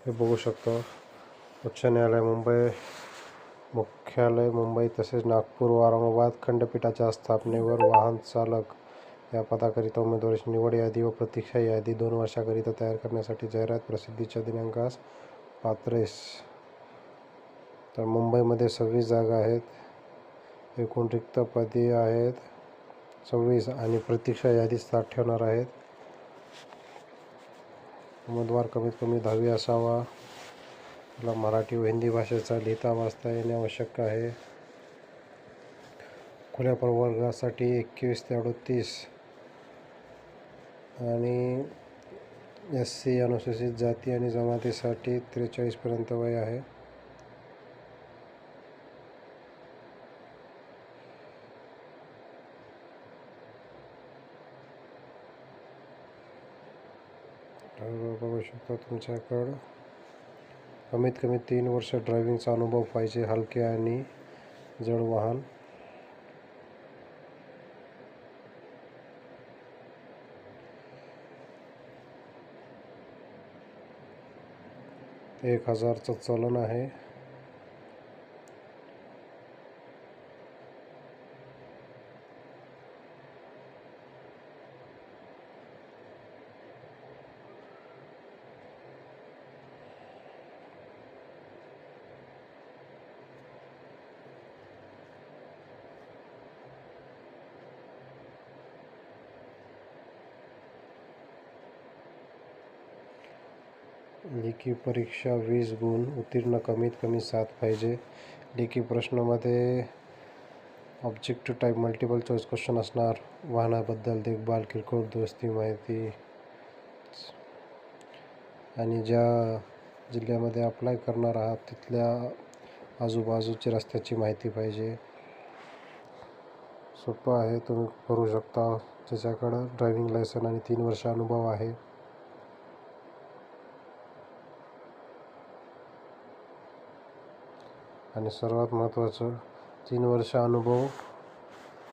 हे बघू शकतो. उच्च न्यायालय मुंबई, मुख्यालय मुंबई तसेच नागपूर व औरंगाबाद खंडपीठाच्या स्थापनेवर वाहन चालक या पदाकरिता उमेदवारांची निवड यादी व प्रतीक्षा यादी 2 वर्षाकरिता तयार करण्यासाठी जाहिरात प्रसिद्धीच्या दिनांकास पात्रेस. तर मुंबईमध्ये 26 जागा आहेत, एकूण रिक्त पदे आहेत 26 आणि प्रतीक्षा यादी 7 ठेवणार आहेत. उमेदवार कमीत कमी 10वी असावा. त्याला मराठी व हिंदी भाषेचा लिहिता वाचता येणे आवश्यक आहे. खुल्या प्रवर्गासाठी 21 ते 38 आणि SC अनुसूचित जाती आणि जमातीसाठी 43 पर्यंत वय आहे. बघू शकता तुमच्याकडं कमीत कमी 3 वर्ष ड्रायव्हिंगचा अनुभव पाहिजे. हलके आणि जड वाहन. $1000चं चलन आहे. लेखी परीक्षा 20 गुण, उत्तीर्ण कमीत कमी 7 पाहिजे. लेखी प्रश्नामध्ये objective type multiple choice question असणार. वाहनाबद्दल देखभाल, किरकोळ दुरुस्ती माहिती आणि ज्या जिल्ह्यामध्ये अप्लाय करणार आहात तिथल्या आजूबाजूची रस्त्याची माहिती पाहिजे. सोपं आहे, तुम्ही करू शकता. ज्याच्याकडं ड्रायव्हिंग लायसन आणि 3 वर्ष अनुभव आहे. आणि सर्वात महत्त्वाचं 3 वर्ष अनुभव